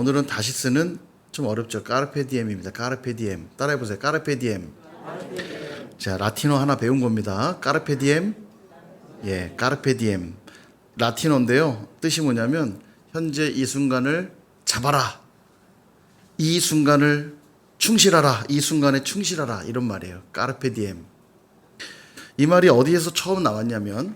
오늘은 다시 쓰는 좀 어렵죠. 까르페 디엠입니다. 까르페 디엠. 따라해보세요. 까르페 디엠. 자, 라틴어 하나 배운 겁니다. 까르페 디엠. 예, 까르페 디엠. 라틴어인데요. 뜻이 뭐냐면 현재 이 순간을 잡아라. 이 순간을 충실하라. 이 순간에 충실하라. 이런 말이에요. 까르페 디엠. 이 말이 어디에서 처음 나왔냐면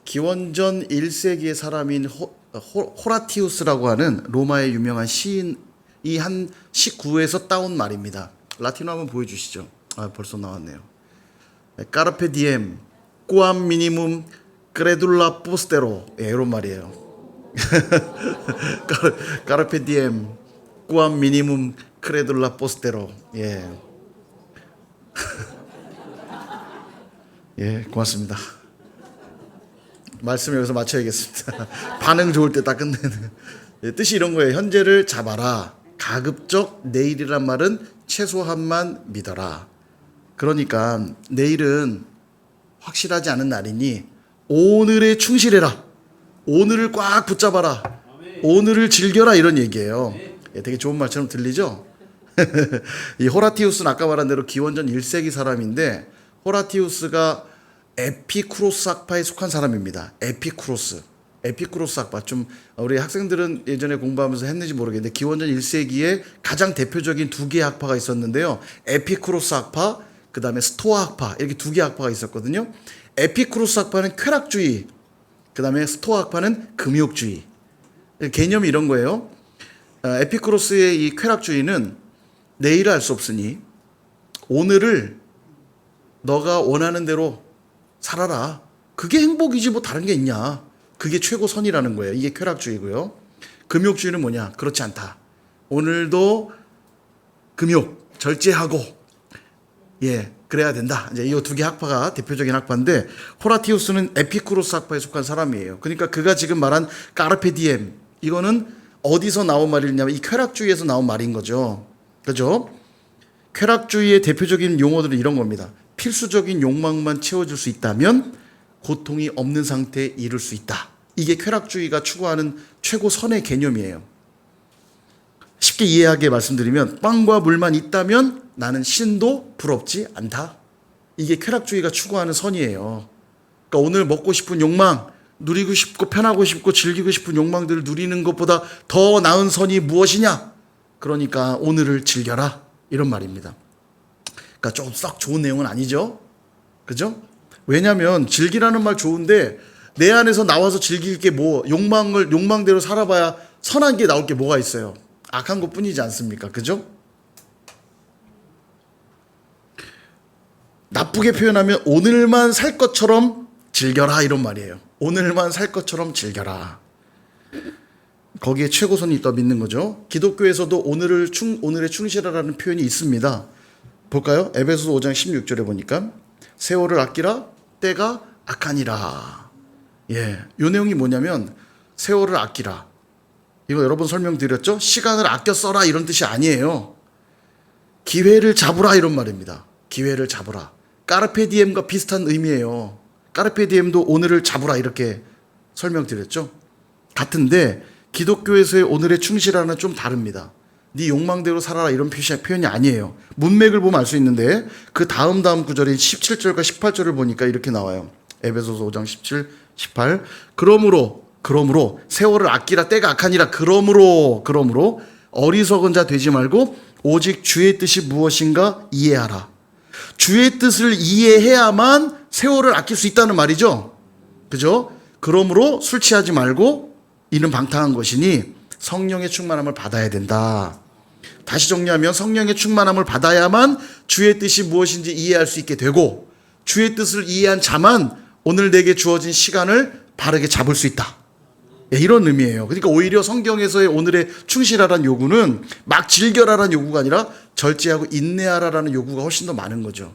기원전 1세기의 사람인 호라티우스라고 하는 로마의 유명한 시인이 한 19에서 따온 말입니다. 라틴어 한번 보여주시죠. 벌써 나왔네요. 까르페 디엠, 꾸암 미니멈 크레둘라 포스테로. 예, 이런 말이에요. 까르페 디엠, 꾸암 미니멈 크레둘라 포스테로. 예. 예, 고맙습니다. 말씀 여기서 마쳐야겠습니다. 반응 좋을 때 딱 끝내는. 예, 뜻이 이런 거예요. 현재를 잡아라. 가급적 내일이란 말은 최소한만 믿어라. 그러니까 내일은 확실하지 않은 날이니 오늘에 충실해라. 오늘을 꽉 붙잡아라. 오늘을 즐겨라. 이런 얘기예요. 예, 되게 좋은 말처럼 들리죠? 이 호라티우스는 아까 말한 대로 기원전 1세기 사람인데 호라티우스가 에피쿠로스 학파에 속한 사람입니다. 에피쿠로스 학파. 좀 우리 학생들은 예전에 공부하면서 했는지 모르겠는데 기원전 1세기에 가장 대표적인 두 개의 학파가 있었는데요. 에피쿠로스 학파, 그 다음에 스토아 학파, 이렇게 두 개의 학파가 있었거든요. 에피쿠로스 학파는 쾌락주의, 그 다음에 스토아 학파는 금욕주의. 개념이 이런 거예요. 에피쿠로스의 이 쾌락주의는 내일을 알 수 없으니 오늘을 너가 원하는 대로 살아라. 그게 행복이지 뭐 다른 게 있냐. 그게 최고선이라는 거예요. 이게 쾌락주의고요. 금욕주의는 뭐냐? 그렇지 않다. 오늘도 금욕 절제하고 예 그래야 된다. 이제 이 두 개 학파가 대표적인 학파인데 호라티우스는 에피쿠로스 학파에 속한 사람이에요. 그러니까 그가 지금 말한 까르페 디엠 이거는 어디서 나온 말이냐면 이 쾌락주의에서 나온 말인 거죠. 그죠? 쾌락주의의 대표적인 용어들은 이런 겁니다. 필수적인 욕망만 채워줄 수 있다면 고통이 없는 상태에 이를 수 있다. 이게 쾌락주의가 추구하는 최고선의 개념이에요. 쉽게 이해하게 말씀드리면 빵과 물만 있다면 나는 신도 부럽지 않다. 이게 쾌락주의가 추구하는 선이에요. 그러니까 오늘 먹고 싶은 욕망, 누리고 싶고 편하고 싶고 즐기고 싶은 욕망들을 누리는 것보다 더 나은 선이 무엇이냐? 그러니까 오늘을 즐겨라. 이런 말입니다. 그러니까 좀 썩 좋은 내용은 아니죠. 그죠? 왜냐하면 즐기라는 말 좋은데 내 안에서 나와서 즐길 게 뭐 욕망대로 살아봐야 선한 게 나올 게 뭐가 있어요. 악한 것 뿐이지 않습니까? 그죠? 나쁘게 표현하면 오늘만 살 것처럼 즐겨라 이런 말이에요. 오늘만 살 것처럼 즐겨라. 거기에 최고선이 있다 믿는 거죠. 기독교에서도 오늘에 충실하라는 표현이 있습니다. 볼까요? 에베소서 5장 16절에 보니까 세월을 아끼라 때가 악하니라. 예, 요 내용이 뭐냐면 세월을 아끼라. 이거 여러 번 설명드렸죠? 시간을 아껴 써라 이런 뜻이 아니에요. 기회를 잡으라 이런 말입니다. 기회를 잡으라. 까르페 디엠과 비슷한 의미예요. 까르페 디엠도 오늘을 잡으라 이렇게 설명드렸죠? 같은데 기독교에서의 오늘의 충실하는 좀 다릅니다. 네 욕망대로 살아라 이런 표현이 아니에요. 문맥을 보면 알 수 있는데 그 다음 구절인 17절과 18절을 보니까 이렇게 나와요. 에베소서 5장 17, 18. 그러므로 세월을 아끼라 때가 악하니라. 그러므로 어리석은 자 되지 말고 오직 주의 뜻이 무엇인가 이해하라. 주의 뜻을 이해해야만 세월을 아낄 수 있다는 말이죠. 그죠? 그러므로 술 취하지 말고 이는 방탕한 것이니 성령의 충만함을 받아야 된다. 다시 정리하면 성령의 충만함을 받아야만 주의 뜻이 무엇인지 이해할 수 있게 되고 주의 뜻을 이해한 자만 오늘 내게 주어진 시간을 바르게 잡을 수 있다. 예, 이런 의미예요. 그러니까 오히려 성경에서의 오늘의 충실하라는 요구는 막 즐겨라라는 요구가 아니라 절제하고 인내하라라는 요구가 훨씬 더 많은 거죠.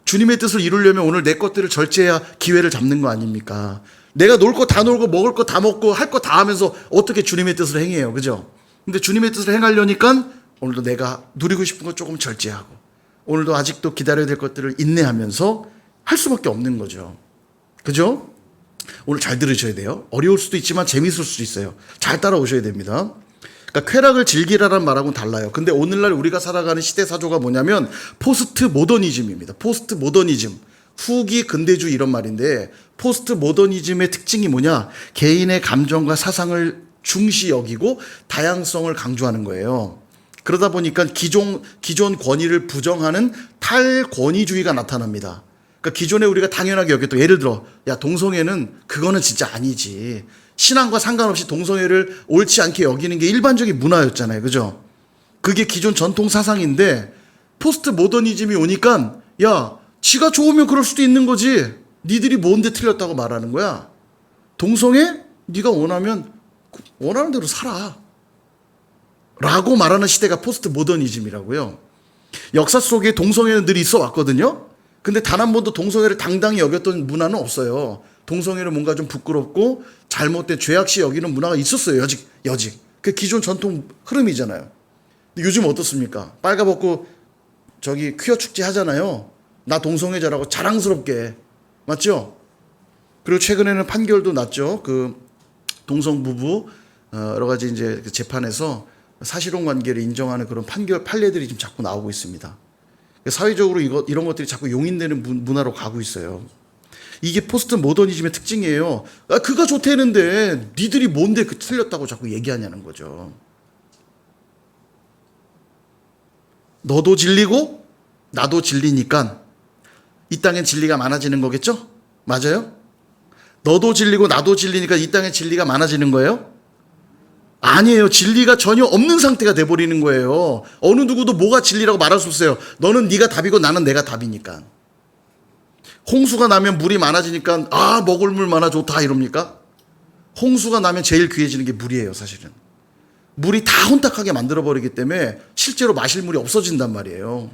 주님의 뜻을 이루려면 오늘 내 것들을 절제해야 기회를 잡는 거 아닙니까? 내가 놀 거 다 놀고 먹을 거 다 먹고 할 거 다 하면서 어떻게 주님의 뜻을 행해요. 그죠? 근데 주님의 뜻을 행하려니까 오늘도 내가 누리고 싶은 거 조금 절제하고 오늘도 아직도 기다려야 될 것들을 인내하면서 할 수밖에 없는 거죠. 그죠? 오늘 잘 들으셔야 돼요. 어려울 수도 있지만 재밌을 수도 있어요. 잘 따라오셔야 됩니다. 그러니까 쾌락을 즐기라는 말하고는 달라요. 근데 오늘날 우리가 살아가는 시대사조가 뭐냐면 포스트 모더니즘입니다. 포스트 모더니즘. 후기 근대주의 이런 말인데 포스트 모더니즘의 특징이 뭐냐? 개인의 감정과 사상을 중시 여기고 다양성을 강조하는 거예요. 그러다 보니까 기존 권위를 부정하는 탈권위주의가 나타납니다. 그러니까 기존에 우리가 당연하게 여겼던 예를 들어 야 동성애는 그거는 진짜 아니지. 신앙과 상관없이 동성애를 옳지 않게 여기는 게 일반적인 문화였잖아요. 그죠? 그게 기존 전통 사상인데 포스트 모더니즘이 오니까 야 지가 좋으면 그럴 수도 있는 거지. 니들이 뭔데 틀렸다고 말하는 거야. 동성애? 네가 원하면 원하는 대로 살아. 라고 말하는 시대가 포스트 모더니즘이라고요. 역사 속에 동성애는 늘 있어 왔거든요. 근데 단 한 번도 동성애를 당당히 여겼던 문화는 없어요. 동성애를 뭔가 좀 부끄럽고 잘못된 죄악시 여기는 문화가 있었어요. 여직. 그 기존 전통 흐름이잖아요. 근데 요즘 어떻습니까? 빨가벗고 저기 퀴어 축제 하잖아요. 나 동성애자라고 자랑스럽게. 맞죠? 그리고 최근에는 판결도 났죠. 그 동성 부부 여러 가지 이제 재판에서 사실혼 관계를 인정하는 그런 판례들이 지금 자꾸 나오고 있습니다. 사회적으로 이런 것들이 자꾸 용인되는 문화로 가고 있어요. 이게 포스트 모더니즘의 특징이에요. 아, 그가 좋대는데 니들이 뭔데 그 틀렸다고 자꾸 얘기하냐는 거죠. 너도 진리고 나도 진리니까 이 땅엔 진리가 많아지는 거겠죠? 맞아요? 너도 진리고 나도 진리니까 이 땅에 진리가 많아지는 거예요? 아니에요. 진리가 전혀 없는 상태가 돼버리는 거예요. 어느 누구도 뭐가 진리라고 말할 수 없어요. 너는 네가 답이고 나는 내가 답이니까. 홍수가 나면 물이 많아지니까 아 먹을 물 많아 좋다 이럽니까? 홍수가 나면 제일 귀해지는 게 물이에요. 사실은. 물이 다 혼탁하게 만들어버리기 때문에 실제로 마실 물이 없어진단 말이에요.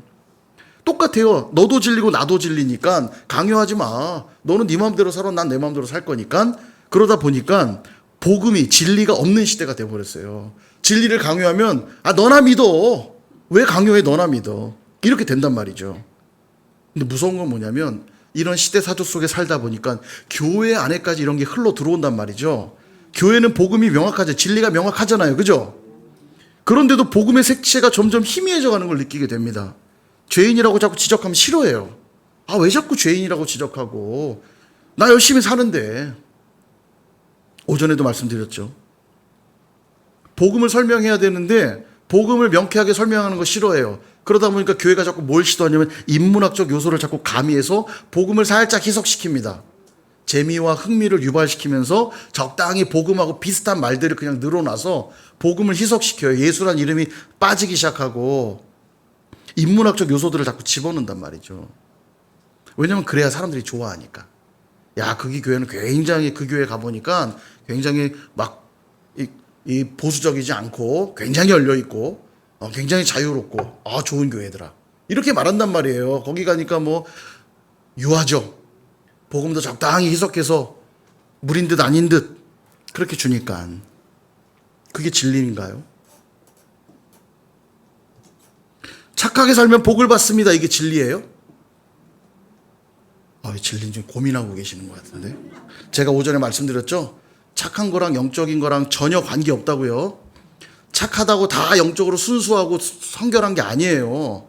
똑같아요. 너도 진리고 나도 진리니까 강요하지 마. 너는 네 마음대로 살아. 난 내 마음대로 살 거니까. 그러다 보니까 복음이 진리가 없는 시대가 돼버렸어요. 진리를 강요하면 아 너나 믿어. 왜 강요해? 너나 믿어. 이렇게 된단 말이죠. 근데 무서운 건 뭐냐면 이런 시대 사조 속에 살다 보니까 교회 안에까지 이런 게 흘러 들어온단 말이죠. 교회는 복음이 명확하죠. 진리가 명확하잖아요. 그죠? 그런데도 복음의 색채가 점점 희미해져 가는 걸 느끼게 됩니다. 죄인이라고 자꾸 지적하면 싫어해요. 아, 왜 자꾸 죄인이라고 지적하고. 나 열심히 사는데. 오전에도 말씀드렸죠. 복음을 설명해야 되는데 복음을 명쾌하게 설명하는 거 싫어해요. 그러다 보니까 교회가 자꾸 뭘 시도하냐면 인문학적 요소를 자꾸 가미해서 복음을 살짝 희석시킵니다. 재미와 흥미를 유발시키면서 적당히 복음하고 비슷한 말들을 그냥 늘어놔서 복음을 희석시켜요. 예수란 이름이 빠지기 시작하고 인문학적 요소들을 자꾸 집어넣는단 말이죠. 왜냐면 그래야 사람들이 좋아하니까. 야, 거기 교회는 굉장히 그 교회 가보니까 굉장히 막 이 보수적이지 않고 굉장히 열려있고 굉장히 자유롭고 아, 좋은 교회더라. 이렇게 말한단 말이에요. 거기 가니까 뭐 유하죠. 복음도 적당히 희석해서 물인 듯 아닌 듯 그렇게 주니까. 그게 진리인가요? 착하게 살면 복을 받습니다. 이게 진리예요? 진리는 좀 고민하고 계시는 것 같은데. 제가 오전에 말씀드렸죠? 착한 거랑 영적인 거랑 전혀 관계없다고요. 착하다고 다 영적으로 순수하고 성결한 게 아니에요.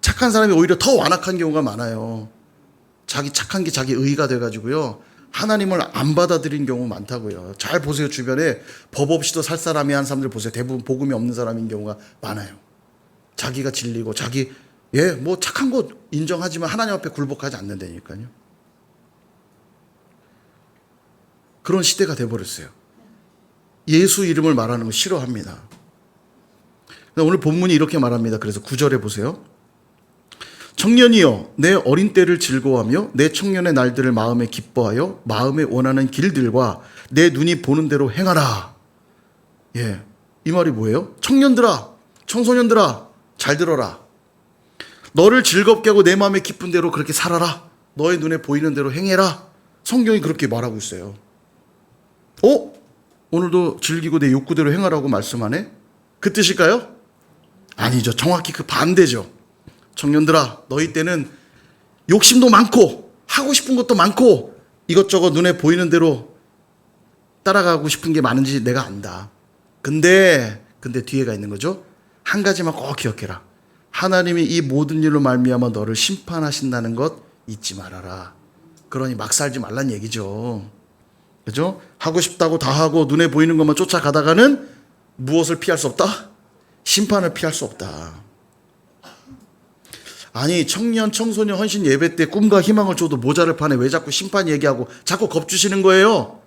착한 사람이 오히려 더 완악한 경우가 많아요. 자기 착한 게 자기 의가 돼가지고요. 하나님을 안 받아들인 경우 많다고요. 잘 보세요. 주변에 법 없이도 살 사람이 한 사람들 보세요. 대부분 복음이 없는 사람인 경우가 많아요. 자기가 진리고 뭐 착한 거 인정하지만 하나님 앞에 굴복하지 않는다니까요. 그런 시대가 돼버렸어요. 예수 이름을 말하는 거 싫어합니다. 오늘 본문이 이렇게 말합니다. 그래서 9절에 보세요. 청년이여 내 어린 때를 즐거워하며 내 청년의 날들을 마음에 기뻐하여 마음에 원하는 길들과 내 눈이 보는 대로 행하라. 예, 이 말이 뭐예요? 청년들아, 청소년들아, 잘 들어라. 너를 즐겁게 하고 내 마음에 기쁜 대로 그렇게 살아라. 너의 눈에 보이는 대로 행해라. 성경이 그렇게 말하고 있어요. 오늘도 즐기고 내 욕구대로 행하라고 말씀하네? 그 뜻일까요? 아니죠. 정확히 그 반대죠. 청년들아, 너희 때는 욕심도 많고 하고 싶은 것도 많고 이것저것 눈에 보이는 대로 따라가고 싶은 게 많은지 내가 안다. 근데 뒤에가 있는 거죠. 한 가지만 꼭 기억해라. 하나님이 이 모든 일로 말미암아 너를 심판하신다는 것 잊지 말아라. 그러니 막 살지 말란 얘기죠. 그죠? 하고 싶다고 다 하고 눈에 보이는 것만 쫓아가다가는 무엇을 피할 수 없다? 심판을 피할 수 없다. 아니, 청년, 청소년 헌신 예배 때 꿈과 희망을 줘도 모자를 파네. 왜 자꾸 심판 얘기하고 자꾸 겁주시는 거예요?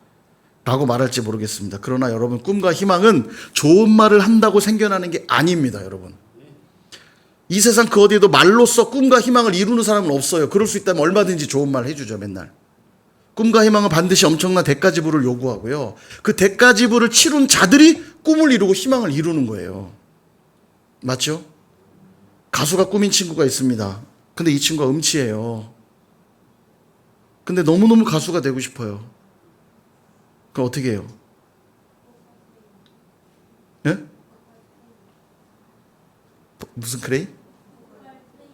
라고 말할지 모르겠습니다. 그러나 여러분, 꿈과 희망은 좋은 말을 한다고 생겨나는 게 아닙니다, 여러분. 이 세상 그 어디에도 말로써 꿈과 희망을 이루는 사람은 없어요. 그럴 수 있다면 얼마든지 좋은 말 해주죠, 맨날. 꿈과 희망은 반드시 엄청난 대가 지불을 요구하고요. 그 대가 지불을 치룬 자들이 꿈을 이루고 희망을 이루는 거예요. 맞죠? 가수가 꿈인 친구가 있습니다. 근데 이 친구가 음치예요. 근데 너무너무 가수가 되고 싶어요. 그럼 어떻게 해요? 예? 무슨 크레인?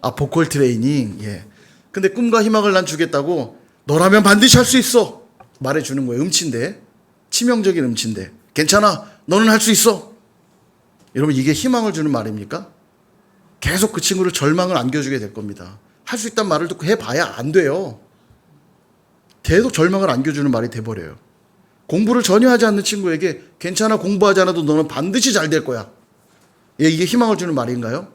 아, 보컬 트레이닝. 예. 근데 꿈과 희망을 난 주겠다고 너라면 반드시 할 수 있어. 말해주는 거예요. 음치인데. 치명적인 음치인데. 괜찮아. 너는 할 수 있어. 여러분, 이게 희망을 주는 말입니까? 계속 그 친구를 절망을 안겨주게 될 겁니다. 할 수 있다는 말을 듣고 해봐야 안 돼요. 계속 절망을 안겨주는 말이 돼버려요. 공부를 전혀 하지 않는 친구에게 괜찮아, 공부하지 않아도 너는 반드시 잘 될 거야. 예, 이게 희망을 주는 말인가요?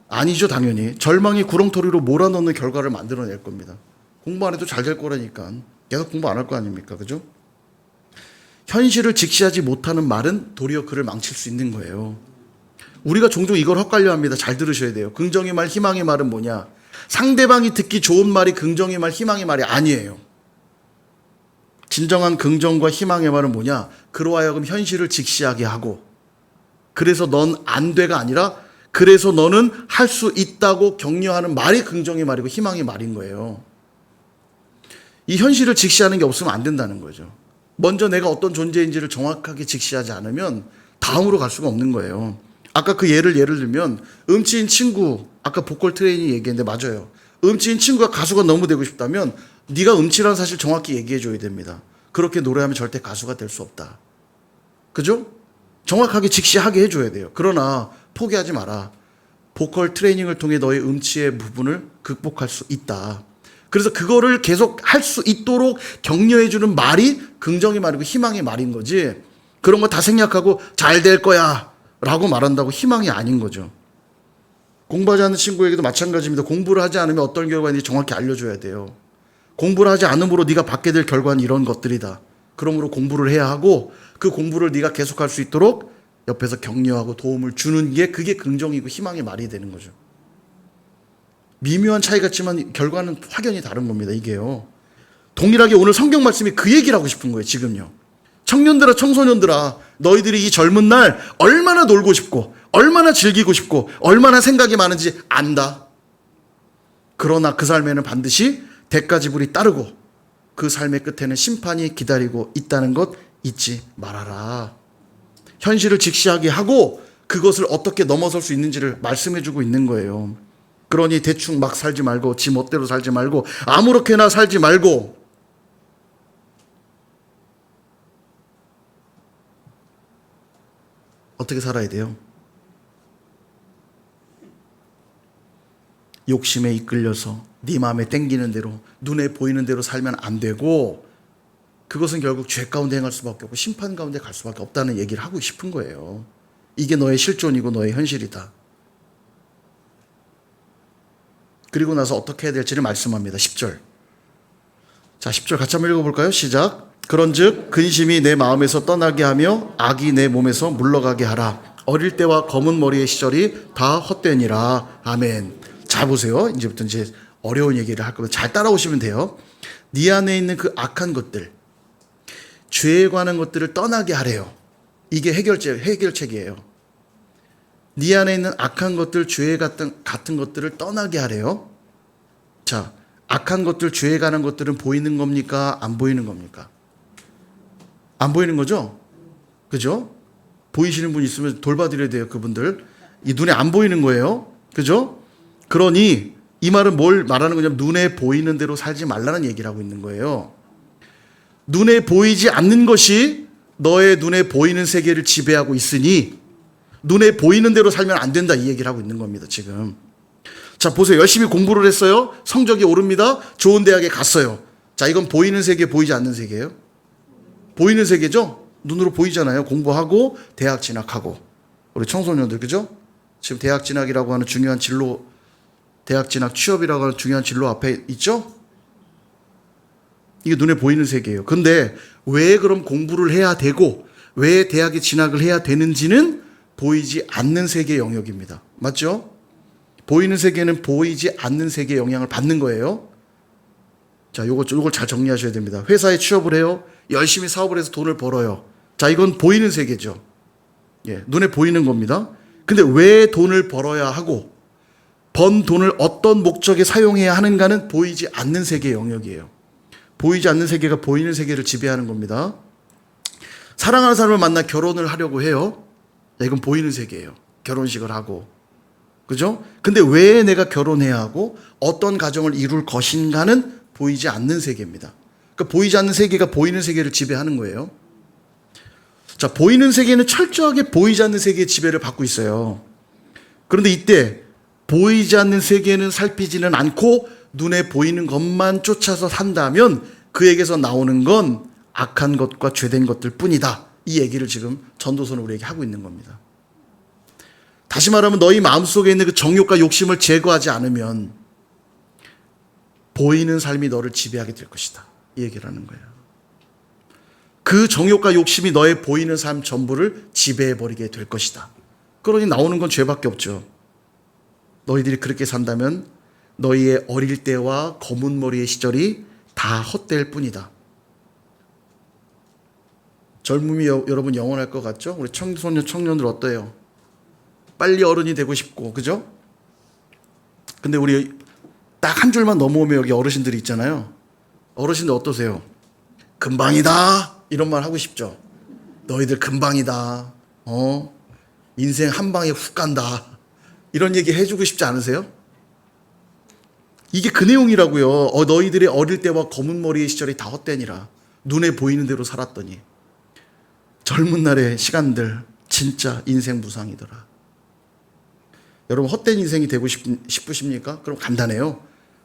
아니죠, 당연히. 절망이 구렁텅이로 몰아넣는 결과를 만들어낼 겁니다. 공부 안 해도 잘 될 거라니까. 계속 공부 안 할 거 아닙니까? 그죠? 현실을 직시하지 못하는 말은 도리어 그를 망칠 수 있는 거예요. 우리가 종종 이걸 헛갈려 합니다. 잘 들으셔야 돼요. 긍정의 말, 희망의 말은 뭐냐? 상대방이 듣기 좋은 말이 긍정의 말, 희망의 말이 아니에요. 진정한 긍정과 희망의 말은 뭐냐? 그로 하여금 현실을 직시하게 하고, 그래서 넌 안 돼가 아니라 그래서 너는 할 수 있다고 격려하는 말이 긍정의 말이고 희망의 말인 거예요. 이 현실을 직시하는 게 없으면 안 된다는 거죠. 먼저 내가 어떤 존재인지를 정확하게 직시하지 않으면 다음으로 갈 수가 없는 거예요. 아까 그 예를 들면 음치인 친구, 아까 보컬 트레이닝 얘기했는데 맞아요. 음치인 친구가 가수가 너무 되고 싶다면 네가 음치라는 사실 정확히 얘기해 줘야 됩니다. 그렇게 노래하면 절대 가수가 될 수 없다. 그죠? 정확하게 직시하게 해줘야 돼요. 그러나 포기하지 마라. 보컬 트레이닝을 통해 너의 음치의 부분을 극복할 수 있다. 그래서 그거를 계속 할 수 있도록 격려해주는 말이 긍정의 말이고 희망의 말인 거지, 그런 거 다 생략하고 잘 될 거야 라고 말한다고 희망이 아닌 거죠. 공부하지 않는 친구에게도 마찬가지입니다. 공부를 하지 않으면 어떤 결과인지 정확히 알려줘야 돼요. 공부를 하지 않음으로 네가 받게 될 결과는 이런 것들이다. 그러므로 공부를 해야 하고 그 공부를 네가 계속할 수 있도록 옆에서 격려하고 도움을 주는 게 그게 긍정이고 희망의 말이 되는 거죠. 미묘한 차이 같지만 결과는 확연히 다른 겁니다. 이게요. 동일하게 오늘 성경 말씀이 그 얘기를 하고 싶은 거예요. 지금요. 청년들아, 청소년들아, 너희들이 이 젊은 날 얼마나 놀고 싶고 얼마나 즐기고 싶고 얼마나 생각이 많은지 안다. 그러나 그 삶에는 반드시 대가 지불이 따르고 그 삶의 끝에는 심판이 기다리고 있다는 것 잊지 말아라. 현실을 직시하게 하고 그것을 어떻게 넘어설 수 있는지를 말씀해주고 있는 거예요. 그러니 대충 막 살지 말고 지 멋대로 살지 말고 아무렇게나 살지 말고 어떻게 살아야 돼요? 욕심에 이끌려서 네 마음에 땡기는 대로 눈에 보이는 대로 살면 안 되고, 그것은 결국 죄 가운데 행할 수밖에 없고 심판 가운데 갈 수밖에 없다는 얘기를 하고 싶은 거예요. 이게 너의 실존이고 너의 현실이다. 그리고 나서 어떻게 해야 될지를 말씀합니다. 10절. 자, 10절 같이 한번 읽어볼까요? 시작. 그런즉 근심이 내 마음에서 떠나게 하며 악이 내 몸에서 물러가게 하라. 어릴 때와 검은 머리의 시절이 다 헛되니라. 아멘. 자, 보세요. 이제부터 이제 어려운 얘기를 할 겁니다. 잘 따라오시면 돼요. 네 안에 있는 그 악한 것들, 죄에 관한 것들을 떠나게 하래요. 이게 해결책이에요. 네 안에 있는 악한 것들, 죄에 같은 것들을 떠나게 하래요. 자, 악한 것들, 죄에 관한 것들은 보이는 겁니까? 안 보이는 겁니까? 안 보이는 거죠? 그죠? 보이시는 분 있으면 돌봐드려야 돼요, 그분들. 이 눈에 안 보이는 거예요. 그죠? 그러니 이 말은 뭘 말하는 거냐면 눈에 보이는 대로 살지 말라는 얘기를 하고 있는 거예요. 눈에 보이지 않는 것이 너의 눈에 보이는 세계를 지배하고 있으니 눈에 보이는 대로 살면 안 된다, 이 얘기를 하고 있는 겁니다, 지금. 자, 보세요. 열심히 공부를 했어요. 성적이 오릅니다. 좋은 대학에 갔어요. 자, 이건 보이는 세계, 보이지 않는 세계예요? 보이는 세계죠? 눈으로 보이잖아요. 공부하고 대학 진학하고. 우리 청소년들, 그죠? 지금 대학 진학이라고 하는 중요한 진로, 대학 진학 취업이라고 하는 중요한 진로 앞에 있죠? 이게 눈에 보이는 세계예요. 근데 왜 그럼 공부를 해야 되고 왜 대학에 진학을 해야 되는지는 보이지 않는 세계의 영역입니다. 맞죠? 보이는 세계는 보이지 않는 세계의 영향을 받는 거예요. 자, 요걸 잘 정리하셔야 됩니다. 회사에 취업을 해요. 열심히 사업을 해서 돈을 벌어요. 자, 이건 보이는 세계죠. 예, 눈에 보이는 겁니다. 근데 왜 돈을 벌어야 하고 번 돈을 어떤 목적에 사용해야 하는가는 보이지 않는 세계의 영역이에요. 보이지 않는 세계가 보이는 세계를 지배하는 겁니다. 사랑하는 사람을 만나 결혼을 하려고 해요. 자, 이건 보이는 세계예요. 결혼식을 하고. 그죠? 근데 왜 내가 결혼해야 하고 어떤 가정을 이룰 것인가는 보이지 않는 세계입니다. 그러니까 보이지 않는 세계가 보이는 세계를 지배하는 거예요. 자, 보이는 세계는 철저하게 보이지 않는 세계의 지배를 받고 있어요. 그런데 이때 보이지 않는 세계는 살피지는 않고 눈에 보이는 것만 쫓아서 산다면 그에게서 나오는 건 악한 것과 죄된 것들 뿐이다. 이 얘기를 지금 전도서는 우리에게 하고 있는 겁니다. 다시 말하면 너희 마음속에 있는 그 정욕과 욕심을 제거하지 않으면 보이는 삶이 너를 지배하게 될 것이다. 이 얘기를 하는 거예요. 그 정욕과 욕심이 너의 보이는 삶 전부를 지배해버리게 될 것이다. 그러니 나오는 건 죄밖에 없죠. 너희들이 그렇게 산다면 너희의 어릴 때와 검은 머리의 시절이 다 헛될 뿐이다. 젊음이 여러분 영원할 것 같죠? 우리 청소년, 청년들 어때요? 빨리 어른이 되고 싶고, 그죠? 근데 우리 딱 한 줄만 넘어오면 여기 어르신들이 있잖아요. 어르신들 어떠세요? 금방이다. 이런 말 하고 싶죠? 너희들 금방이다. 인생 한 방에 훅 간다. 이런 얘기 해주고 싶지 않으세요? 이게 그 내용이라고요. 너희들의 어릴 때와 검은 머리의 시절이 다 헛되니라. 눈에 보이는 대로 살았더니. 젊은 날의 시간들 진짜 인생 무상이더라. 여러분 헛된 인생이 되고 싶으십니까? 그럼 간단해요.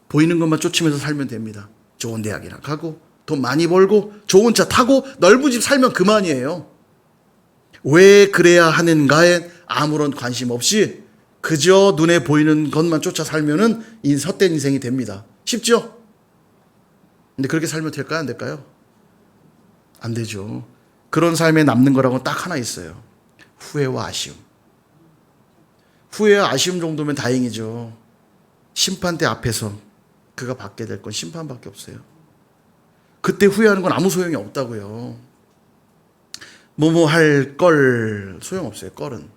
보이는 것만 쫓으면서 살면 됩니다. 좋은 대학이나 가고 돈 많이 벌고 좋은 차 타고 넓은 집 살면 그만이에요. 왜 그래야 하는가에 아무런 관심 없이 그저 눈에 보이는 것만 쫓아 살면은 헛된 인생이 됩니다. 쉽죠? 근데 그렇게 살면 될까요? 안 될까요? 안 되죠. 그런 삶에 남는 거라고는 딱 하나 있어요. 후회와 아쉬움. 후회와 아쉬움 정도면 다행이죠. 심판대 앞에서 그가 받게 될 건 심판밖에 없어요. 그때 후회하는 건 아무 소용이 없다고요. 뭐뭐 할 걸 소용없어요. 껄은.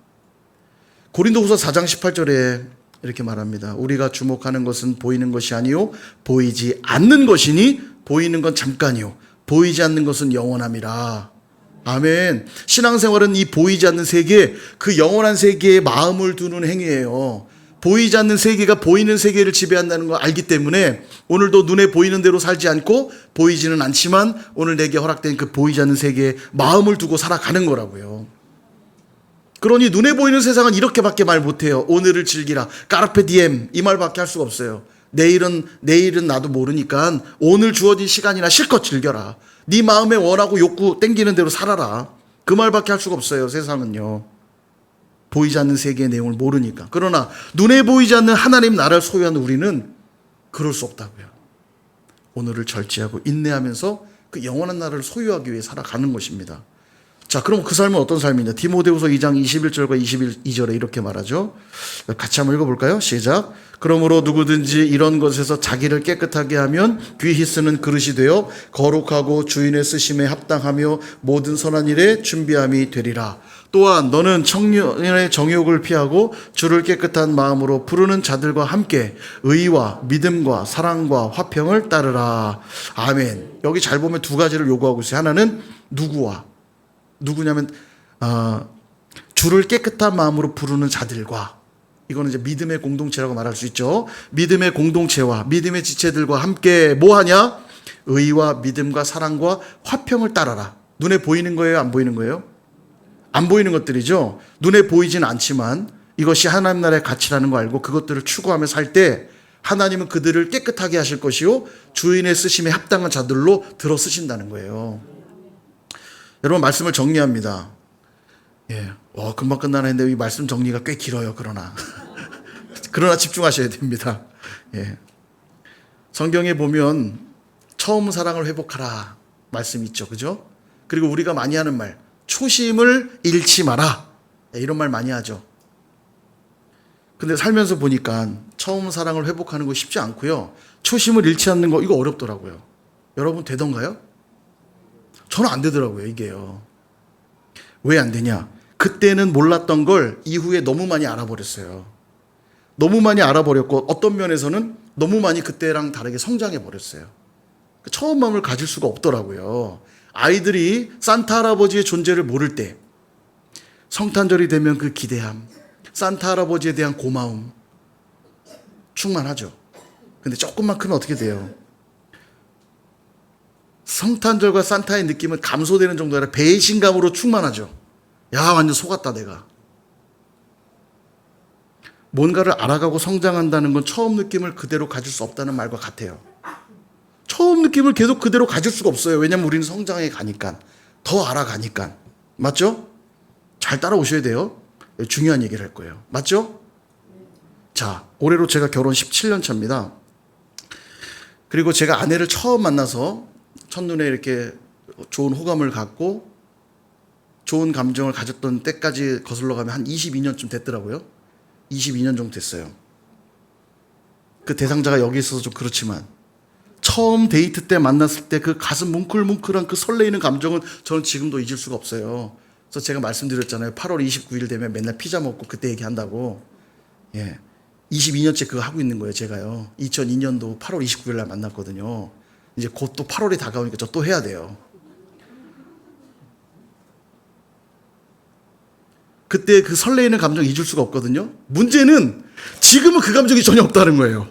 고린도후서 4장 18절에 이렇게 말합니다. 우리가 주목하는 것은 보이는 것이 아니요 보이지 않는 것이니 보이는 건 잠깐이요 보이지 않는 것은 영원함이라. 아멘. 신앙생활은 이 보이지 않는 세계, 그 영원한 세계에 마음을 두는 행위예요. 보이지 않는 세계가 보이는 세계를 지배한다는 걸 알기 때문에 오늘도 눈에 보이는 대로 살지 않고 보이지는 않지만 오늘 내게 허락된 그 보이지 않는 세계에 마음을 두고 살아가는 거라고요. 그러니 눈에 보이는 세상은 이렇게밖에 말 못해요. 오늘을 즐기라. 까르페 디엠 이 말밖에 할 수가 없어요. 내일은 나도 모르니까 오늘 주어진 시간이나 실컷 즐겨라. 네 마음에 원하고 욕구 땡기는 대로 살아라. 그 말밖에 할 수가 없어요. 세상은요. 보이지 않는 세계의 내용을 모르니까. 그러나 눈에 보이지 않는 하나님 나라를 소유하는 우리는 그럴 수 없다고요. 오늘을 절제하고 인내하면서 그 영원한 나라를 소유하기 위해 살아가는 것입니다. 자, 그럼 그 삶은 어떤 삶이냐? 디모데후서 2장 21절과 22절에 이렇게 말하죠. 같이 한번 읽어볼까요? 시작. 그러므로 누구든지 이런 것에서 자기를 깨끗하게 하면 귀히 쓰는 그릇이 되어 거룩하고 주인의 쓰심에 합당하며 모든 선한 일에 준비함이 되리라. 또한 너는 청년의 정욕을 피하고 주를 깨끗한 마음으로 부르는 자들과 함께 의와 믿음과 사랑과 화평을 따르라. 아멘. 여기 잘 보면 두 가지를 요구하고 있어요. 하나는 누구냐면 주를 깨끗한 마음으로 부르는 자들과, 이거는 이제 믿음의 공동체라고 말할 수 있죠. 믿음의 공동체와 믿음의 지체들과 함께 뭐 하냐? 의와 믿음과 사랑과 화평을 따라라. 눈에 보이는 거예요? 안 보이는 거예요? 안 보이는 것들이죠. 눈에 보이진 않지만 이것이 하나님 나라의 가치라는 거 알고 그것들을 추구하며 살 때 하나님은 그들을 깨끗하게 하실 것이요 주인의 쓰심에 합당한 자들로 들어 쓰신다는 거예요. 여러분, 말씀을 정리합니다. 예, 금방 끝나나 했는데 이 말씀 정리가 꽤 길어요. 그러나 집중하셔야 됩니다. 예. 성경에 보면 처음 사랑을 회복하라 말씀 있죠. 그죠? 그리고 우리가 많이 하는 말, 초심을 잃지 마라. 이런 말 많이 하죠. 근데 살면서 보니까 처음 사랑을 회복하는 거 쉽지 않고요. 초심을 잃지 않는 거 이거 어렵더라고요. 여러분 되던가요? 저는 안 되더라고요, 이게요. 왜 안 되냐? 그때는 몰랐던 걸 이후에 너무 많이 알아버렸어요. 너무 많이 알아버렸고 어떤 면에서는 너무 많이 그때랑 다르게 성장해 버렸어요. 처음 마음을 가질 수가 없더라고요. 아이들이 산타 할아버지의 존재를 모를 때 성탄절이 되면 그 기대함, 산타 할아버지에 대한 고마움 충만하죠. 근데 조금만 크면 어떻게 돼요? 성탄절과 산타의 느낌은 감소되는 정도가 아니라 배신감으로 충만하죠. 야, 완전 속았다 내가. 뭔가를 알아가고 성장한다는 건 처음 느낌을 그대로 가질 수 없다는 말과 같아요. 처음 느낌을 계속 그대로 가질 수가 없어요. 왜냐면 우리는 성장해 가니까, 더 알아가니까. 맞죠? 잘 따라오셔야 돼요. 중요한 얘기를 할 거예요. 맞죠? 자, 올해로 제가 결혼 17년 차입니다. 그리고 제가 아내를 처음 만나서 첫눈에 이렇게 좋은 호감을 갖고 좋은 감정을 가졌던 때까지 거슬러 가면 한 22년쯤 됐더라고요. 22년 정도 됐어요. 그 대상자가 여기 있어서 좀 그렇지만 처음 데이트 때 만났을 때 그 가슴 뭉클뭉클한 그 설레이는 감정은 저는 지금도 잊을 수가 없어요. 그래서 제가 말씀드렸잖아요. 8월 29일 되면 맨날 피자 먹고 그때 얘기한다고. 예. 22년째 그거 하고 있는 거예요, 제가요. 2002년도 8월 29일 날 만났거든요. 이제 곧 또 8월이 다가오니까 저 또 해야 돼요. 그때 그 설레이는 감정 잊을 수가 없거든요. 문제는 지금은 그 감정이 전혀 없다는 거예요.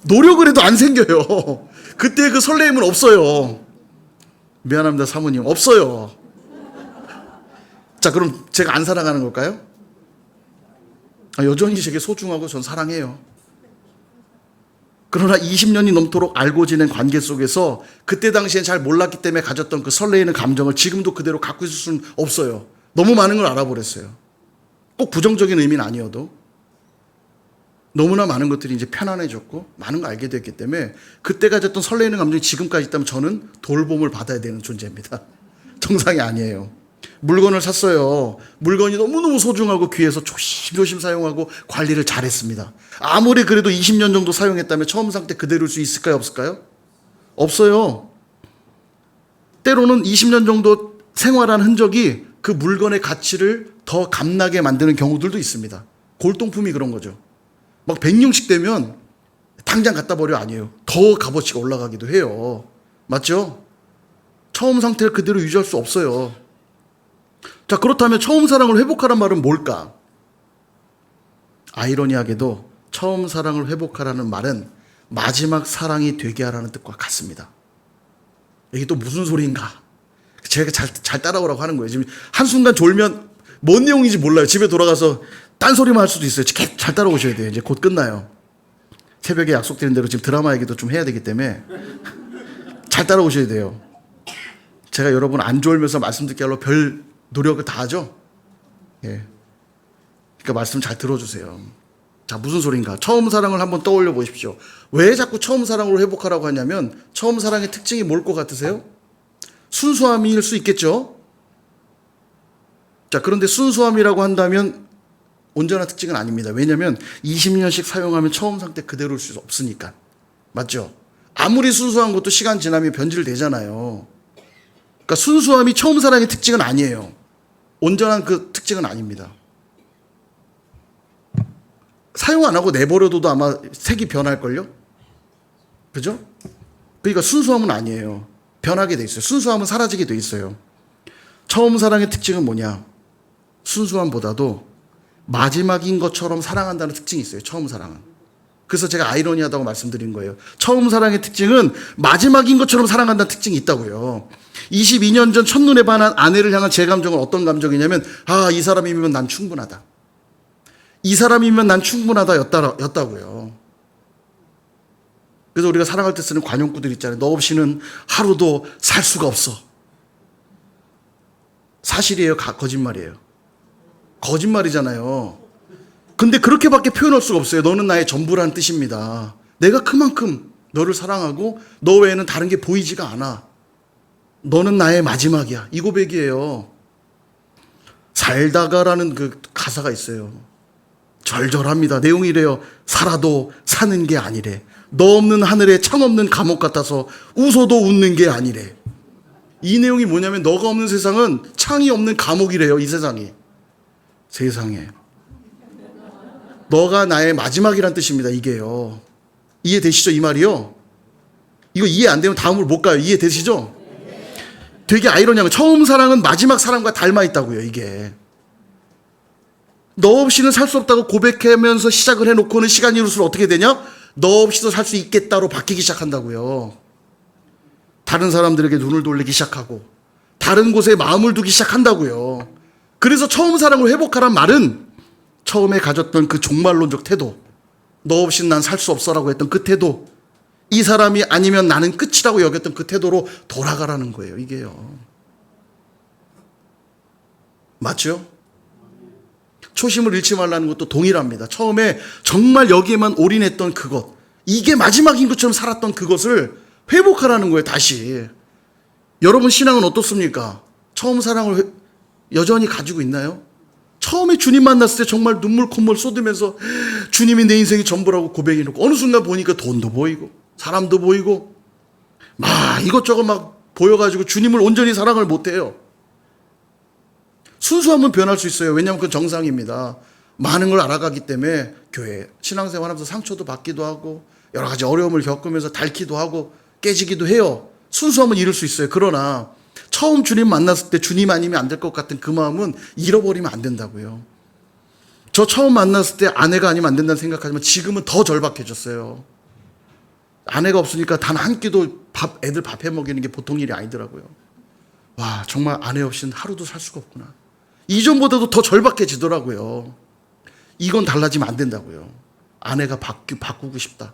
노력을 해도 안 생겨요. 그때 그 설레임은 없어요. 미안합니다, 사모님. 없어요. 자, 그럼 제가 안 사랑하는 걸까요? 여전히 제게 소중하고 전 사랑해요. 그러나 20년이 넘도록 알고 지낸 관계 속에서 그때 당시엔 잘 몰랐기 때문에 가졌던 그 설레이는 감정을 지금도 그대로 갖고 있을 수는 없어요. 너무 많은 걸 알아버렸어요. 꼭 부정적인 의미는 아니어도 너무나 많은 것들이 이제 편안해졌고 많은 걸 알게 됐기 때문에 그때 가졌던 설레이는 감정이 지금까지 있다면 저는 돌봄을 받아야 되는 존재입니다. 정상이 아니에요. 물건을 샀어요. 물건이 너무너무 소중하고 귀해서 조심조심 사용하고 관리를 잘했습니다. 아무리 그래도 20년 정도 사용했다면 처음 상태 그대로일 수 있을까요? 없을까요? 없어요. 때로는 20년 정도 생활한 흔적이 그 물건의 가치를 더 감나게 만드는 경우들도 있습니다. 골동품이 그런 거죠. 막 100년씩 되면 당장 갖다 버려 아니에요. 더 값어치가 올라가기도 해요. 맞죠? 처음 상태를 그대로 유지할 수 없어요. 자, 그렇다면 처음 사랑을 회복하란 말은 뭘까? 아이러니하게도 처음 사랑을 회복하라는 말은 마지막 사랑이 되게 하라는 뜻과 같습니다. 이게 또 무슨 소리인가? 제가 잘 따라오라고 하는 거예요. 지금 한순간 졸면 뭔 내용인지 몰라요. 집에 돌아가서 딴소리만 할 수도 있어요. 잘 따라오셔야 돼요. 이제 곧 끝나요. 새벽에 약속드린 대로 지금 드라마 얘기도 좀 해야 되기 때문에 잘 따라오셔야 돼요. 제가 여러분 안 졸면서 말씀 듣게 하려고 별 노력을 다 하죠. 예. 그러니까 말씀 잘 들어주세요. 자, 무슨 소린가? 처음 사랑을 한번 떠올려 보십시오. 왜 자꾸 처음 사랑으로 회복하라고 하냐면 처음 사랑의 특징이 뭘 것 같으세요? 순수함일 수 있겠죠. 자, 그런데 순수함이라고 한다면 온전한 특징은 아닙니다. 왜냐하면 20년씩 사용하면 처음 상태 그대로일 수 없으니까. 맞죠? 아무리 순수한 것도 시간 지나면 변질되잖아요. 그러니까 순수함이 처음 사랑의 특징은 아니에요. 온전한 그 특징은 아닙니다. 사용 안 하고 내버려둬도 아마 색이 변할걸요? 그죠? 그러니까 순수함은 아니에요. 변하게 돼 있어요. 순수함은 사라지게 돼 있어요. 처음 사랑의 특징은 뭐냐? 순수함보다도 마지막인 것처럼 사랑한다는 특징이 있어요. 처음 사랑은. 그래서 제가 아이러니하다고 말씀드린 거예요. 처음 사랑의 특징은 마지막인 것처럼 사랑한다는 특징이 있다고요. 22년 전 첫눈에 반한 아내를 향한 제 감정은 어떤 감정이냐면, 아, 이 사람이면 난 충분하다. 이 사람이면 난 충분하다 였다고요. 그래서 우리가 사랑할 때 쓰는 관용구들 있잖아요. 너 없이는 하루도 살 수가 없어. 사실이에요? 거짓말이에요? 거짓말이잖아요. 근데 그렇게밖에 표현할 수가 없어요. 너는 나의 전부라는 뜻입니다. 내가 그만큼 너를 사랑하고 너 외에는 다른 게 보이지가 않아. 너는 나의 마지막이야. 이 고백이에요. 살다가라는 그 가사가 있어요. 절절합니다. 내용이 이래요. 살아도 사는 게 아니래. 너 없는 하늘에 창 없는 감옥 같아서 웃어도 웃는 게 아니래. 이 내용이 뭐냐면 너가 없는 세상은 창이 없는 감옥이래요. 이 세상이. 세상에. 너가 나의 마지막이란 뜻입니다. 이게요. 이해되시죠? 이 말이요. 이거 이해 안 되면 다음으로 못 가요. 이해되시죠? 되게 아이러니한 거. 처음 사랑은 마지막 사랑과 닮아 있다고요. 이게. 너 없이는 살 수 없다고 고백하면서 시작을 해놓고는 시간이 흐를수록 어떻게 되냐? 너 없이도 살 수 있겠다로 바뀌기 시작한다고요. 다른 사람들에게 눈을 돌리기 시작하고 다른 곳에 마음을 두기 시작한다고요. 그래서 처음 사랑을 회복하란 말은 처음에 가졌던 그 종말론적 태도, 너 없이는 난 살 수 없어라고 했던 그 태도, 이 사람이 아니면 나는 끝이라고 여겼던 그 태도로 돌아가라는 거예요. 이게요. 맞죠? 초심을 잃지 말라는 것도 동일합니다. 처음에 정말 여기에만 올인했던 그것, 이게 마지막인 것처럼 살았던 그것을 회복하라는 거예요. 다시. 여러분 신앙은 어떻습니까? 처음 사랑을 여전히 가지고 있나요? 처음에 주님 만났을 때 정말 눈물 콧물 쏟으면서 주님이 내 인생의 전부라고 고백해놓고 어느 순간 보니까 돈도 보이고 사람도 보이고 막 이것저것 막 보여가지고 주님을 온전히 사랑을 못해요. 순수하면 변할 수 있어요. 왜냐하면 그건 정상입니다. 많은 걸 알아가기 때문에 교회 신앙생활하면서 상처도 받기도 하고 여러 가지 어려움을 겪으면서 닳기도 하고 깨지기도 해요. 순수하면 이룰 수 있어요. 그러나 처음 주님 만났을 때 주님 아니면 안 될 것 같은 그 마음은 잃어버리면 안 된다고요. 저 처음 만났을 때 아내가 아니면 안 된다는 생각하지만 지금은 더 절박해졌어요. 아내가 없으니까 단 한 끼도 애들 밥 해 먹이는 게 보통 일이 아니더라고요. 와, 정말 아내 없이는 하루도 살 수가 없구나. 이전보다도 더 절박해지더라고요. 이건 달라지면 안 된다고요. 아내가 바꾸고 싶다.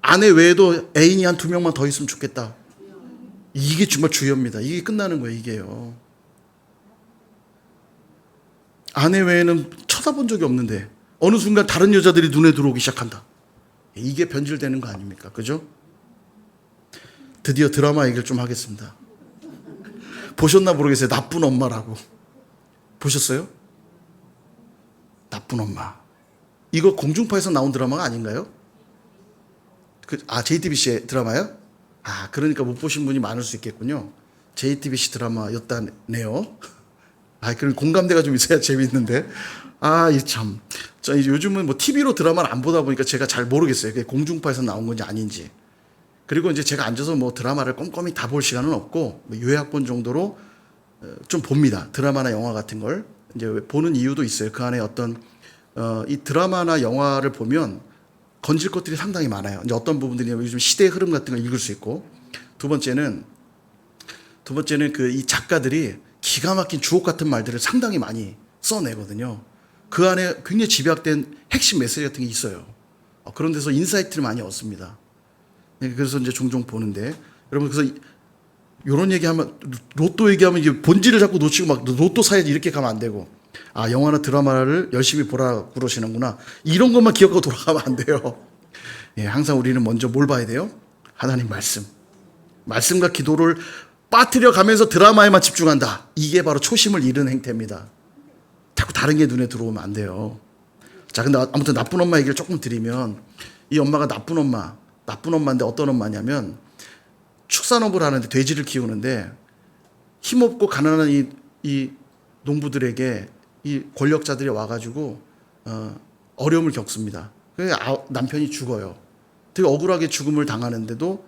아내 외에도 애인이 한 2명만 더 있으면 좋겠다. 이게 정말 주요입니다. 이게 끝나는 거예요. 이게요. 아내 외에는 쳐다본 적이 없는데 어느 순간 다른 여자들이 눈에 들어오기 시작한다. 이게 변질되는 거 아닙니까? 그죠? 드디어 드라마 얘기를 좀 하겠습니다. 보셨나 모르겠어요. 나쁜 엄마라고. 보셨어요? 나쁜 엄마. 이거 공중파에서 나온 드라마가 아닌가요? JTBC 드라마요? 그러니까 못 보신 분이 많을 수 있겠군요. JTBC 드라마였다네요. 그럼 공감대가 좀 있어야 재밌는데. 이 참. 요즘은 뭐 TV로 드라마를 안 보다 보니까 제가 잘 모르겠어요. 그게 공중파에서 나온 건지 아닌지. 그리고 이제 제가 앉아서 뭐 드라마를 꼼꼼히 다 볼 시간은 없고, 뭐 요약본 정도로 좀 봅니다. 드라마나 영화 같은 걸. 이제 보는 이유도 있어요. 그 안에 어떤, 이 드라마나 영화를 보면 건질 것들이 상당히 많아요. 이제 어떤 부분들이냐면 요즘 시대의 흐름 같은 걸 읽을 수 있고, 두 번째는 그 이 작가들이 기가 막힌 주옥 같은 말들을 상당히 많이 써내거든요. 그 안에 굉장히 집약된 핵심 메시지 같은 게 있어요. 그런 데서 인사이트를 많이 얻습니다. 그래서 이제 종종 보는데, 여러분, 그래서 이런 얘기하면, 로또 얘기하면 이게 본질을 자꾸 놓치고 막 로또 사야지 이렇게 가면 안 되고, 영화나 드라마를 열심히 보라 그러시는구나. 이런 것만 기억하고 돌아가면 안 돼요. 항상 우리는 먼저 뭘 봐야 돼요? 하나님 말씀. 말씀과 기도를 빠뜨려 가면서 드라마에만 집중한다. 이게 바로 초심을 잃은 행태입니다. 자꾸 다른 게 눈에 들어오면 안 돼요. 자, 근데 아무튼 나쁜 엄마 얘기를 조금 드리면, 이 엄마가 나쁜 엄마인데 어떤 엄마냐면, 축산업을 하는데 돼지를 키우는데 힘없고 가난한 이 농부들에게 이 권력자들이 와가지고 어려움을 겪습니다. 그래서 남편이 죽어요. 되게 억울하게 죽음을 당하는데도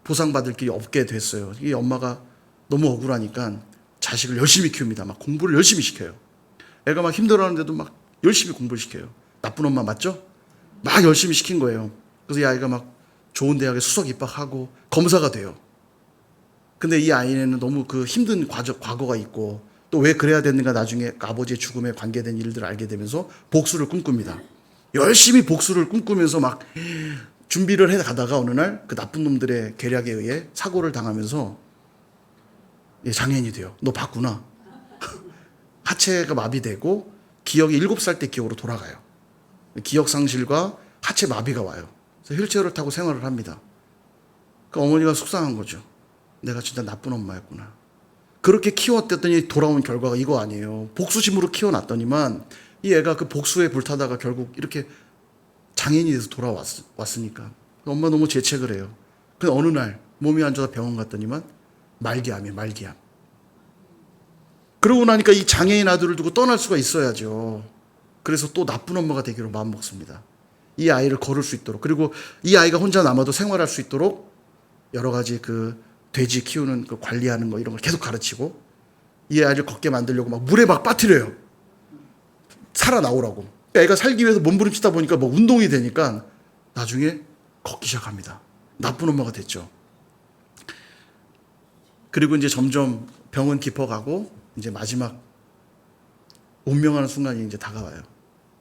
보상받을 길이 없게 됐어요. 이 엄마가 너무 억울하니까 자식을 열심히 키웁니다. 막 공부를 열심히 시켜요. 애가 막 힘들어하는데도 막 열심히 공부를 시켜요. 나쁜 엄마 맞죠? 막 열심히 시킨 거예요. 그래서 이 아이가 막 좋은 대학에 수석 입학하고 검사가 돼요. 근데 이 아이는 너무 그 힘든 과거가 있고 또 왜 그래야 되는가 나중에 아버지의 죽음에 관계된 일들을 알게 되면서 복수를 꿈꿉니다. 열심히 복수를 꿈꾸면서 막 준비를 해 가다가 어느 날 그 나쁜 놈들의 계략에 의해 사고를 당하면서 장애인이 돼요. 너 봤구나. 하체가 마비되고 기억이 7살 때 기억으로 돌아가요. 기억 상실과 하체 마비가 와요. 그래서 휠체어를 타고 생활을 합니다. 그 어머니가 속상한 거죠. 내가 진짜 나쁜 엄마였구나. 그렇게 키웠더니 돌아온 결과가 이거 아니에요. 복수심으로 키워놨더니만 이 애가 그 복수에 불타다가 결국 이렇게 장애인이 돼서 돌아왔으니까 엄마 너무 재채를 해요. 근데 어느 날 몸이 안 좋아서 병원 갔더니만 말기암이에요. 말기암. 그러고 나니까 이 장애인 아들을 두고 떠날 수가 있어야죠. 그래서 또 나쁜 엄마가 되기로 마음먹습니다. 이 아이를 거를 수 있도록, 그리고 이 아이가 혼자 남아도 생활할 수 있도록 여러 가지 그 돼지 키우는 그 관리하는 거 이런 걸 계속 가르치고 이 아이를 걷게 만들려고 막 물에 막 빠뜨려요. 살아나오라고. 애가 살기 위해서 몸부림치다 보니까 뭐 운동이 되니까 나중에 걷기 시작합니다. 나쁜 엄마가 됐죠. 그리고 이제 점점 병은 깊어가고 이제 마지막 운명하는 순간이 이제 다가와요.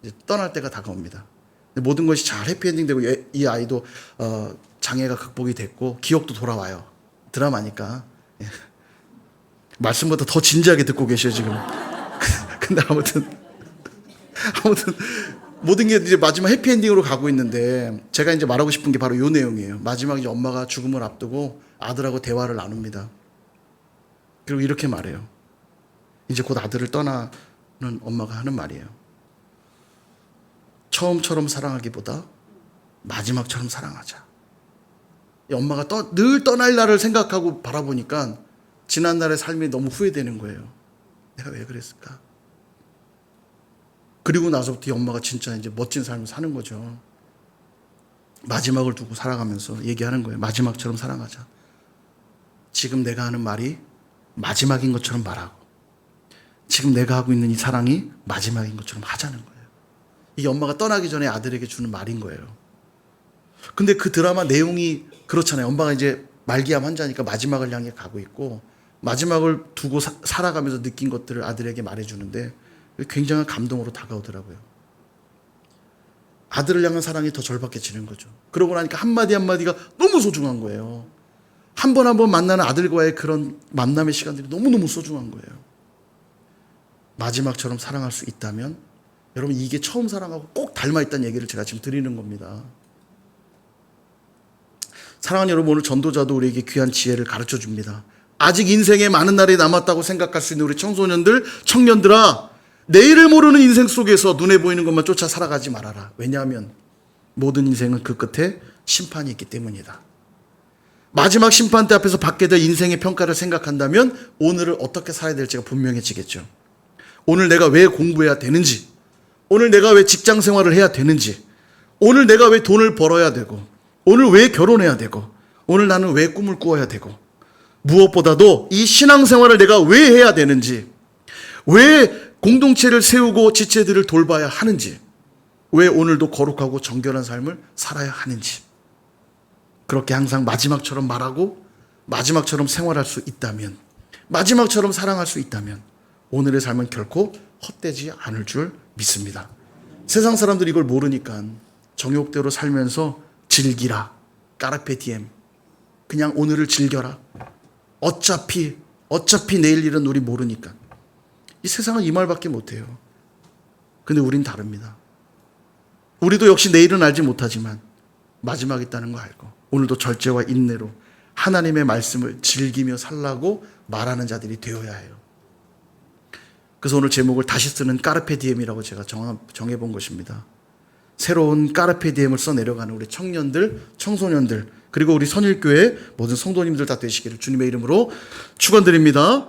이제 떠날 때가 다가옵니다. 모든 것이 잘 해피엔딩되고 이 아이도 장애가 극복이 됐고 기억도 돌아와요. 드라마니까. 말씀보다 더 진지하게 듣고 계셔요 지금. 근데 아무튼 모든 게 이제 마지막 해피엔딩으로 가고 있는데 제가 이제 말하고 싶은 게 바로 이 내용이에요. 마지막에 엄마가 죽음을 앞두고 아들하고 대화를 나눕니다. 그리고 이렇게 말해요. 이제 곧 아들을 떠나는 엄마가 하는 말이에요. 처음처럼 사랑하기보다 마지막처럼 사랑하자. 이 엄마가 늘 떠날 날을 생각하고 바라보니까 지난날의 삶이 너무 후회되는 거예요. 내가 왜 그랬을까? 그리고 나서부터 이 엄마가 진짜 이제 멋진 삶을 사는 거죠. 마지막을 두고 살아가면서 얘기하는 거예요. 마지막처럼 사랑하자. 지금 내가 하는 말이 마지막인 것처럼 말하고 지금 내가 하고 있는 이 사랑이 마지막인 것처럼 하자는 거예요. 이게 엄마가 떠나기 전에 아들에게 주는 말인 거예요. 근데 그 드라마 내용이 그렇잖아요. 엄마가 이제 말기암 환자니까 마지막을 향해 가고 있고 마지막을 두고 살아가면서 느낀 것들을 아들에게 말해주는데 굉장한 감동으로 다가오더라고요. 아들을 향한 사랑이 더 절박해지는 거죠. 그러고 나니까 한마디 한마디가 너무 소중한 거예요. 한 번 한 번 만나는 아들과의 그런 만남의 시간들이 너무너무 소중한 거예요. 마지막처럼 사랑할 수 있다면 여러분 이게 처음 사랑하고 꼭 닮아있다는 얘기를 제가 지금 드리는 겁니다. 사랑하는 여러분, 오늘 전도자도 우리에게 귀한 지혜를 가르쳐 줍니다. 아직 인생에 많은 날이 남았다고 생각할 수 있는 우리 청소년들, 청년들아, 내일을 모르는 인생 속에서 눈에 보이는 것만 쫓아 살아가지 말아라. 왜냐하면 모든 인생은 그 끝에 심판이 있기 때문이다. 마지막 심판대 앞에서 받게 될 인생의 평가를 생각한다면 오늘을 어떻게 살아야 될지가 분명해지겠죠. 오늘 내가 왜 공부해야 되는지, 오늘 내가 왜 직장 생활을 해야 되는지, 오늘 내가 왜 돈을 벌어야 되고, 오늘 왜 결혼해야 되고, 오늘 나는 왜 꿈을 꾸어야 되고, 무엇보다도 이 신앙생활을 내가 왜 해야 되는지, 왜 공동체를 세우고 지체들을 돌봐야 하는지, 왜 오늘도 거룩하고 정결한 삶을 살아야 하는지, 그렇게 항상 마지막처럼 말하고 마지막처럼 생활할 수 있다면, 마지막처럼 사랑할 수 있다면 오늘의 삶은 결코 헛되지 않을 줄 믿습니다. 세상 사람들이 이걸 모르니까 정욕대로 살면서 즐기라, 까르페 디엠, 그냥 오늘을 즐겨라, 어차피 내일 일은 우리 모르니까. 이 세상은 이 말밖에 못해요. 근데 우린 다릅니다. 우리도 역시 내일은 알지 못하지만 마지막 있다는 거 알고 오늘도 절제와 인내로 하나님의 말씀을 즐기며 살라고 말하는 자들이 되어야 해요. 그래서 오늘 제목을 다시 쓰는 까르페 디엠이라고 제가 정해본 것입니다. 새로운 까르페 디엠을 써내려가는 우리 청년들, 청소년들, 그리고 우리 선일교회 모든 성도님들 다 되시기를 주님의 이름으로 축원드립니다.